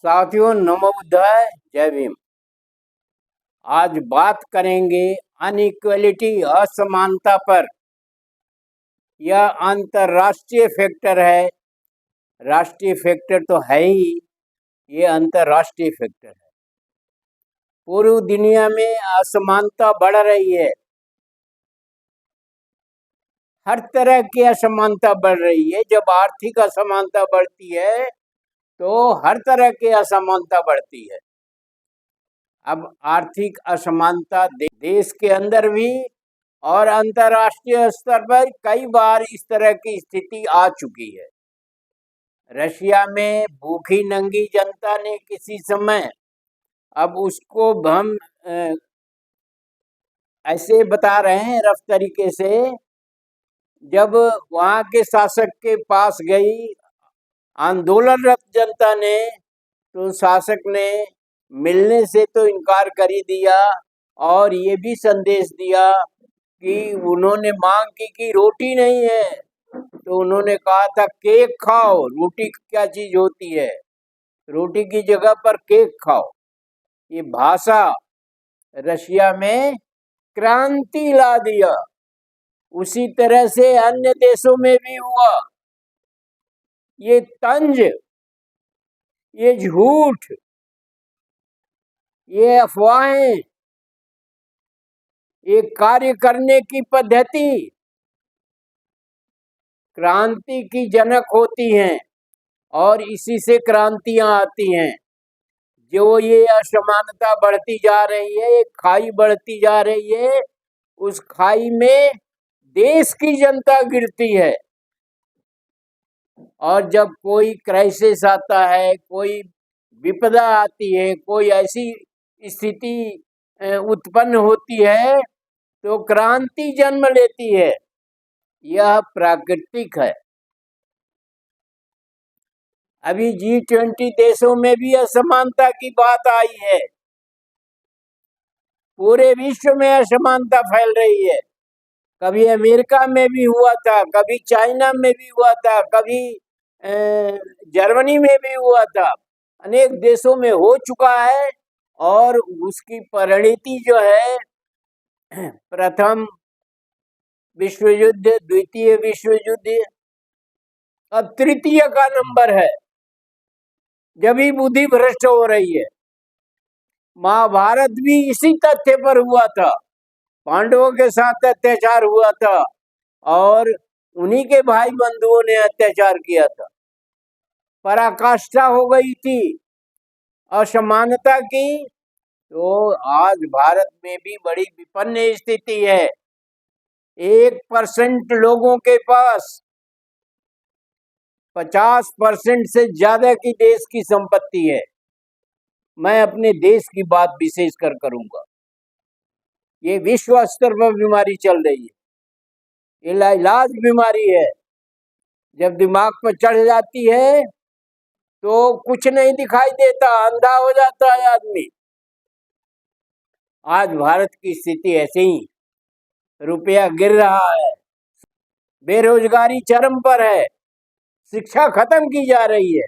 साथियों, नमो बुद्धाय, जय भीम। आज बात करेंगे अनइक्वलिटी, असमानता पर। यह अंतर्राष्ट्रीय फैक्टर है। राष्ट्रीय फैक्टर तो है ही, ये अंतर्राष्ट्रीय फैक्टर है। पूरी दुनिया में असमानता बढ़ रही है। हर तरह की असमानता बढ़ रही है। जब आर्थिक असमानता बढ़ती है तो हर तरह की असमानता बढ़ती है। अब आर्थिक असमानता देश के अंदर भी और अंतर्राष्ट्रीय स्तर पर कई बार इस तरह की स्थिति आ चुकी है। रशिया में भूखी नंगी जनता ने किसी समय, अब उसको हम ऐसे बता रहे हैं रफ तरीके से, जब वहाँ के शासक के पास गई आंदोलनरत जनता ने, तो शासक ने मिलने से तो इनकार कर ही दिया और ये भी संदेश दिया कि उन्होंने मांग की कि रोटी नहीं है, तो उन्होंने कहा था केक खाओ। रोटी क्या चीज होती है? रोटी की जगह पर केक खाओ। ये भाषा रशिया में क्रांति ला दिया। उसी तरह से अन्य देशों में भी हुआ। ये तंज, ये झूठ, ये अफवाहें, ये कार्य करने की पद्धति क्रांति की जनक होती हैं और इसी से क्रांतियां आती हैं। जो ये असमानता बढ़ती जा रही है, खाई बढ़ती जा रही है, उस खाई में देश की जनता गिरती है। और जब कोई क्राइसिस आता है, कोई विपदा आती है, कोई ऐसी स्थिति उत्पन्न होती है, तो क्रांति जन्म लेती है। यह प्राकृतिक है। अभी G20 देशों में भी असमानता की बात आई है। पूरे विश्व में असमानता फैल रही है। कभी अमेरिका में भी हुआ था, कभी चाइना में भी हुआ था, कभी जर्मनी में भी हुआ था। अनेक देशों में हो चुका है और उसकी परिणति जो है, प्रथम विश्व युद्ध, द्वितीय विश्व युद्ध, अब तृतीय का नंबर है। जब भी बुद्धि भ्रष्ट हो रही है। महाभारत भी इसी तथ्य पर हुआ था। पांडवों के साथ अत्याचार हुआ था और उन्हीं के भाई बंधुओं ने अत्याचार किया था। पराकाष्ठा हो गई थी असमानता की। तो आज भारत में भी बड़ी विपन्न स्थिति है। 1% लोगों के पास 50% से ज्यादा की देश की संपत्ति है। मैं अपने देश की बात विशेष कर करूंगा। ये विश्व स्तर पर बीमारी चल रही है। ये इलाज बीमारी है। जब दिमाग पर चढ़ जाती है तो कुछ नहीं दिखाई देता, अंधा हो जाता है आदमी। आज भारत की स्थिति ऐसे ही, रुपया गिर रहा है, बेरोजगारी चरम पर है, शिक्षा खत्म की जा रही है,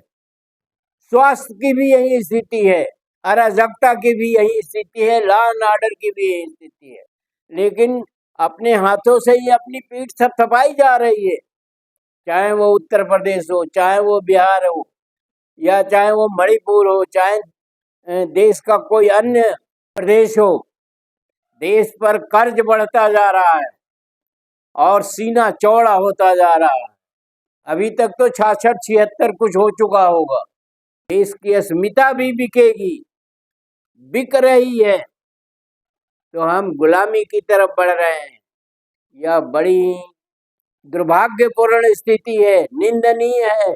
स्वास्थ्य की भी यही स्थिति है, अराजकता की भी यही स्थिति है, लॉ एंड ऑर्डर की भी यही स्थिति है। लेकिन अपने हाथों से ही अपनी पीठ थपथपाई जा रही है। चाहे वो उत्तर प्रदेश हो, चाहे वो बिहार हो, या चाहे वो मणिपुर हो, चाहे देश का कोई अन्य प्रदेश हो, देश पर कर्ज बढ़ता जा रहा है और सीना चौड़ा होता जा रहा है। अभी तक तो 66-76 कुछ हो चुका होगा। देश की अस्मिता भी बिकेगी, बिक रही है। तो हम गुलामी की तरफ बढ़ रहे हैं। यह बड़ी दुर्भाग्यपूर्ण स्थिति है, निंदनीय है।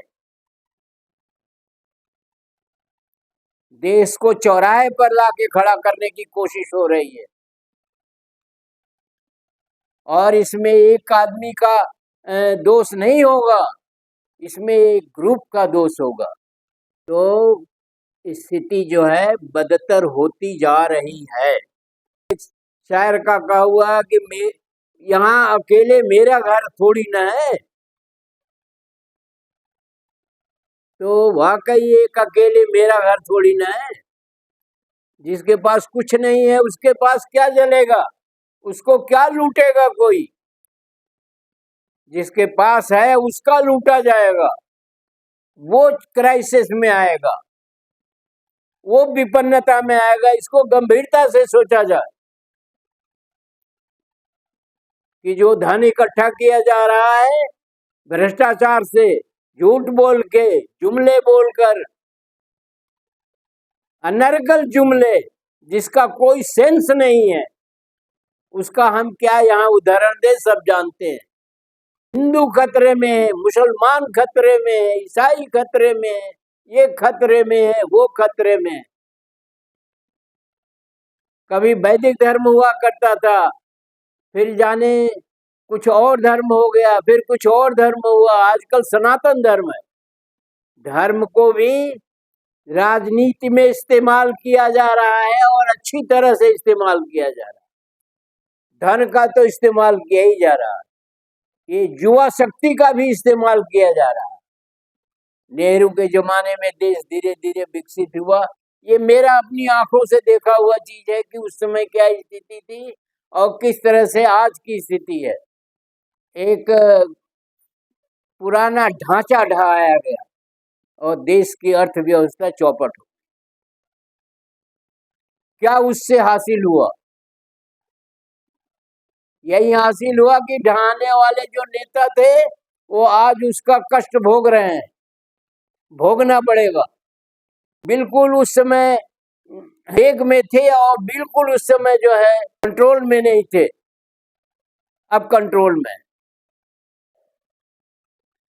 देश को चौराहे पर लाके खड़ा करने की कोशिश हो रही है और इसमें एक आदमी का दोष नहीं होगा, इसमें एक ग्रुप का दोष होगा। तो स्थिति जो है बदतर होती जा रही है। शायर का कहा हुआ कि यहाँ अकेले मेरा घर थोड़ी ना है, तो वाकई एक अकेले मेरा घर थोड़ी ना है। जिसके पास कुछ नहीं है उसके पास क्या जलेगा, उसको क्या लूटेगा कोई। जिसके पास है उसका लूटा जाएगा, वो क्राइसिस में आएगा, वो विपन्नता में आएगा। इसको गंभीरता से सोचा जाए कि जो धन इकट्ठा किया जा रहा है भ्रष्टाचार से, झूठ बोल के, जुमले बोलकर, अनर्गल जुमले, जिसका कोई सेंस नहीं है, उसका हम क्या यहाँ उदाहरण दे, सब जानते हैं। हिंदू खतरे में है, मुसलमान खतरे में है, ईसाई खतरे में है, ये खतरे में है, वो खतरे में है। कभी वैदिक धर्म हुआ करता था, फिर जाने कुछ और धर्म हो गया, फिर कुछ और धर्म हुआ, आजकल सनातन धर्म है। धर्म को भी राजनीति में इस्तेमाल किया जा रहा है और अच्छी तरह से इस्तेमाल किया जा रहा है। धन का तो इस्तेमाल किया ही जा रहा है, ये युवा शक्ति का भी इस्तेमाल किया जा रहा है। नेहरू के जमाने में देश धीरे धीरे विकसित हुआ, ये मेरा अपनी आंखों से देखा हुआ चीज है कि उस समय क्या स्थिति थी और किस तरह से आज की स्थिति है। एक पुराना ढांचा ढहाया गया और देश की अर्थव्यवस्था चौपट हो। क्या उससे हासिल हुआ? यही हासिल हुआ कि ढहाने वाले जो नेता थे वो आज उसका कष्ट भोग रहे हैं, भोगना पड़ेगा। बिल्कुल उस समय वेग में थे और बिल्कुल उस समय जो है कंट्रोल में नहीं थे, अब कंट्रोल में।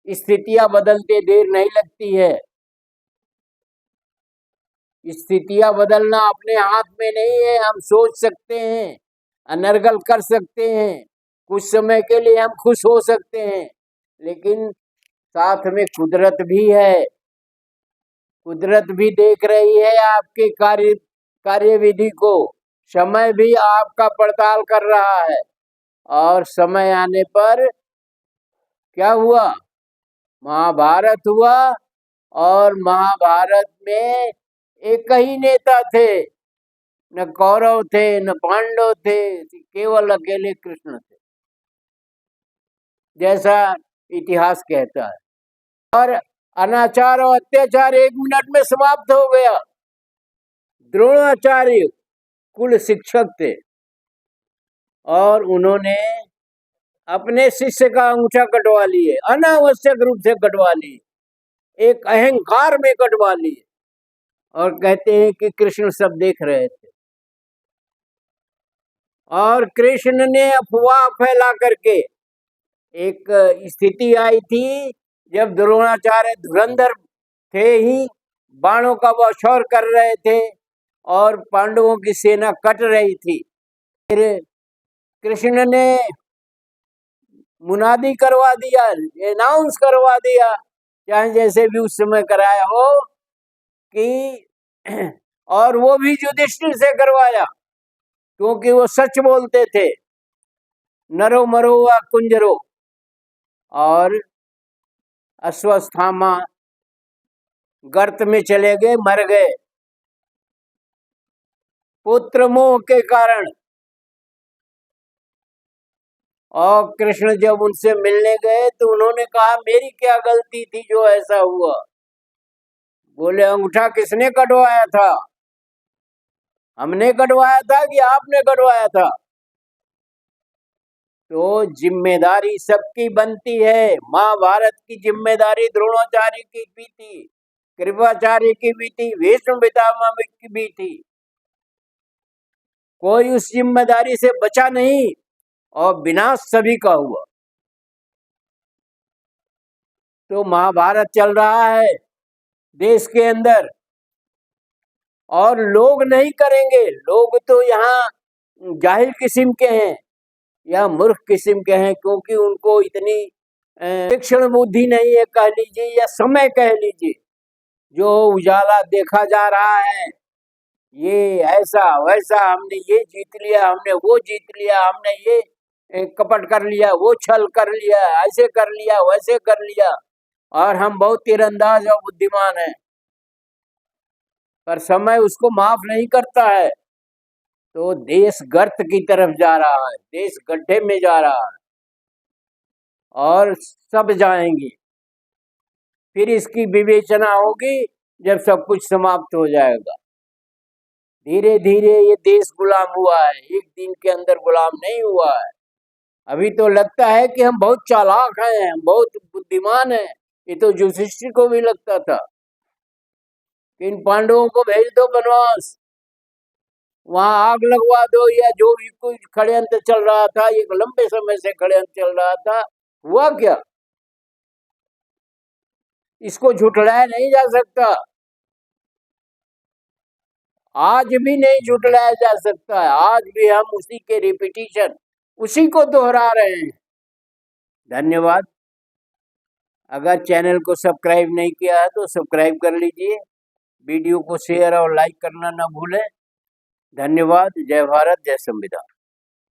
स्थितियां बदलते देर नहीं लगती है। स्थितियां बदलना अपने हाथ में नहीं है। हम सोच सकते हैं, अनर्गल कर सकते हैं, कुछ समय के लिए हम खुश हो सकते हैं, लेकिन साथ में कुदरत भी है। कुदरत भी देख रही है आपके कार्यविधि को। समय भी आपका पड़ताल कर रहा है और समय आने पर क्या हुआ? महाभारत हुआ और महाभारत में एक ही नेता थे, न कौरव थे न पांडव थे, केवल अकेले कृष्ण थे, जैसा इतिहास कहता है। और अनाचार और अत्याचार 1 मिनट में समाप्त हो गया। द्रोणाचार्य कुल शिक्षक थे और उन्होंने अपने शिष्य का अंगूठा कटवा लिए, अनावश्यक रूप से कटवा लिए, एक अहंकार में कटवा लिए, और कहते हैं कि कृष्ण सब देख रहे थे। और कृष्ण ने अफवाह फैला करके, एक स्थिति आई थी जब द्रोणाचार्य धुरंधर थे ही, बाणों का बौछार कर रहे थे और पांडवों की सेना कट रही थी। फिर कृष्ण ने मुनादी करवा दिया, अनाउंस करवा दिया, चाहे जैसे भी उस समय कराया हो कि और वो भी युधिष्ठिर से करवाया, क्योंकि वो सच बोलते थे, नरो मरो व कुंजरो। और अश्वत्थामा गर्त में चले गए, मर गए पुत्र मोह के कारण। और कृष्ण जब उनसे मिलने गए तो उन्होंने कहा मेरी क्या गलती थी जो ऐसा हुआ? बोले अंगूठा किसने कटवाया था? हमने कटवाया था कि आपने कटवाया था? तो जिम्मेदारी सबकी बनती है। महाभारत की जिम्मेदारी द्रोणाचार्य की भी थी, कृपाचार्य की भी थी, भीष्म पितामह की भी थी। कोई उस जिम्मेदारी से बचा नहीं और विनाश सभी का हुआ। तो महाभारत चल रहा है देश के अंदर और लोग नहीं करेंगे। लोग तो यहाँ जाहिल किस्म के हैं या मूर्ख किस्म के हैं, क्योंकि उनको इतनी तीक्ष्ण बुद्धि नहीं है कह लीजिए, या समय कह लीजिए। जो उजाला देखा जा रहा है, ये ऐसा वैसा, हमने ये जीत लिया, हमने वो जीत लिया, हमने ये कपट कर लिया, वो छल कर लिया, ऐसे कर लिया, वैसे कर लिया, और हम बहुत तीरंदाज और बुद्धिमान हैं, पर समय उसको माफ नहीं करता है। तो देश गर्त की तरफ जा रहा है, देश गड्ढे में जा रहा है, और सब जाएंगे। फिर इसकी विवेचना होगी जब सब कुछ समाप्त हो जाएगा। धीरे धीरे ये देश गुलाम हुआ है, एक दिन के अंदर गुलाम नहीं हुआ है। अभी तो लगता है कि हम बहुत चालाक हैं, हम बहुत बुद्धिमान हैं। ये तो युधिष्ठिर को भी लगता था। इन पांडवों को भेज दो बनवास, वहां आग लगवा दो, या जो भी कुछ षड्यंत्र चल रहा था, एक लंबे समय से षड्यंत्र चल रहा था, हुआ क्या? इसको झुठलाया नहीं जा सकता, आज भी नहीं झुठलाया जा सकता है। आज भी हम उसी के रिपीटिशन, उसी को दोहरा रहे हैं। धन्यवाद। अगर चैनल को सब्सक्राइब नहीं किया है तो सब्सक्राइब कर लीजिए, वीडियो को शेयर और लाइक करना ना भूलें। धन्यवाद। जय भारत, जय संविधान।